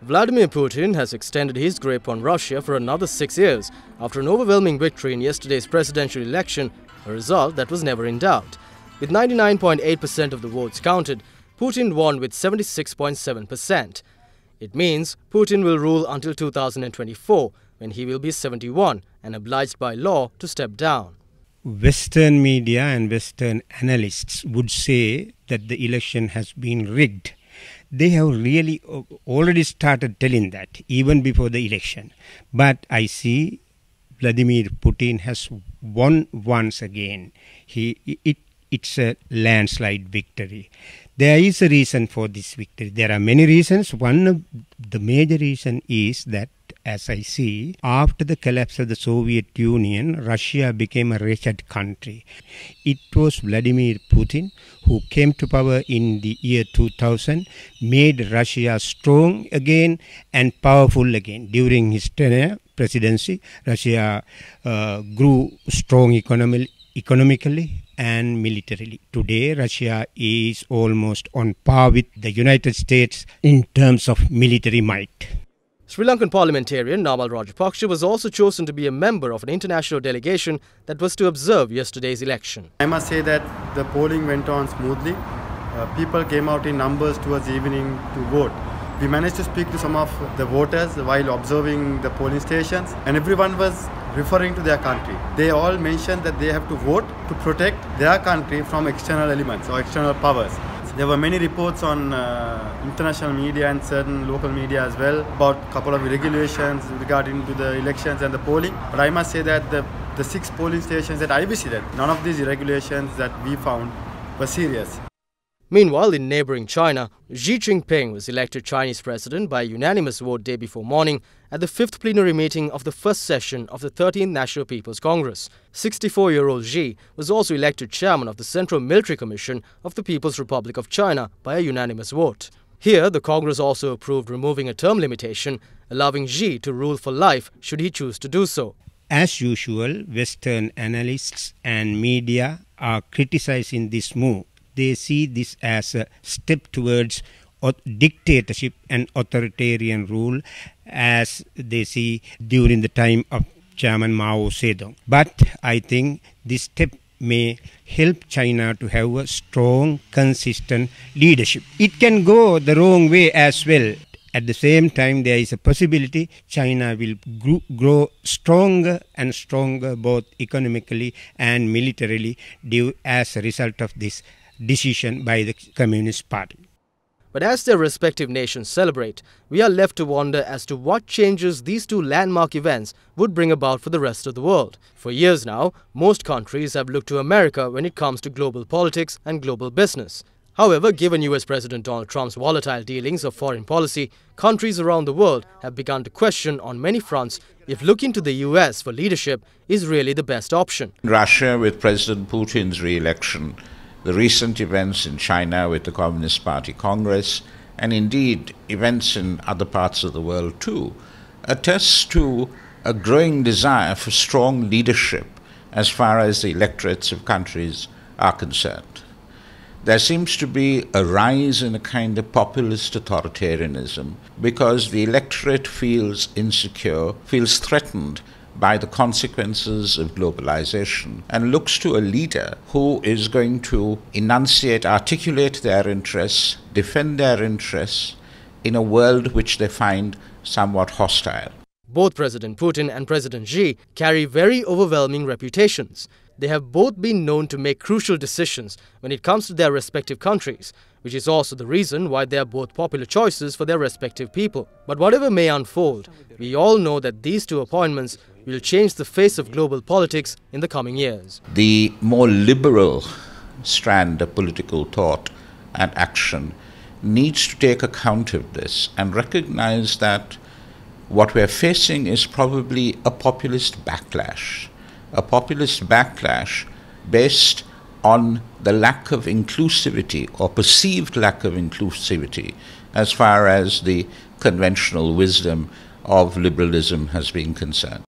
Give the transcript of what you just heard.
Vladimir Putin has extended his grip on Russia for another 6 years after an overwhelming victory in yesterday's presidential election, a result that was never in doubt. With 99.8% of the votes counted, Putin won with 76.7%. It means Putin will rule until 2024, when he will be 71 and obliged by law to step down. Western media and Western analysts would say that the election has been rigged. They have really already started telling that even before the election. But I see Vladimir Putin has won once again. It's a landslide victory. There is a reason for this victory. There are many reasons. One of the major reason is that, as I see, after the collapse of the Soviet Union, Russia became a wretched country. It was Vladimir Putin who came to power in the year 2000, made Russia strong again and powerful again. During his tenure presidency, Russia grew strong economically and militarily. Today, Russia is almost on par with the United States in terms of military might. Sri Lankan parliamentarian Namal Rajapaksa was also chosen to be a member of an international delegation that was to observe yesterday's election. I must say that the polling went on smoothly. People came out in numbers towards the evening to vote. We managed to speak to some of the voters while observing the polling stations, and everyone was referring to their country. They all mentioned that they have to vote to protect their country from external elements or external powers. There were many reports on international media and certain local media as well about a couple of regulations regarding to the elections and the polling. But I must say that the 6 polling stations that I visited, none of these regulations that we found were serious. Meanwhile, in neighboring China, Xi Jinping was elected Chinese president by a unanimous vote day before morning at the 5th plenary meeting of the first session of the 13th National People's Congress. 64-year-old Xi was also elected chairman of the Central Military Commission of the People's Republic of China by a unanimous vote. Here, the Congress also approved removing a term limitation, allowing Xi to rule for life should he choose to do so. As usual, Western analysts and media are criticizing this move. They see this as a step towards dictatorship and authoritarian rule, as they see during the time of Chairman Mao Zedong. But I think this step may help China to have a strong, consistent leadership. It can go the wrong way as well. At the same time, there is a possibility China will grow stronger and stronger both economically and militarily as a result of this decision by the Communist Party. But as their respective nations celebrate, we are left to wonder as to what changes these two landmark events would bring about for the rest of the world. For years now, most countries have looked to America when it comes to global politics and global business. However, given US President Donald Trump's volatile dealings of foreign policy, countries around the world have begun to question on many fronts if looking to the US for leadership is really the best option. Russia with President Putin's re-election, the recent events in China with the Communist Party Congress, and indeed events in other parts of the world too, attests to a growing desire for strong leadership as far as the electorates of countries are concerned. There seems to be a rise in a kind of populist authoritarianism because the electorate feels insecure, feels threatened by the consequences of globalization, and looks to a leader who is going to enunciate, articulate their interests, defend their interests in a world which they find somewhat hostile. Both President Putin and President Xi carry very overwhelming reputations. They have both been known to make crucial decisions when it comes to their respective countries, which is also the reason why they are both popular choices for their respective people. But whatever may unfold, we all know that these two appointments will change the face of global politics in the coming years. The more liberal strand of political thought and action needs to take account of this and recognize that what we are facing is probably a populist backlash based on the lack of inclusivity or perceived lack of inclusivity as far as the conventional wisdom of liberalism has been concerned.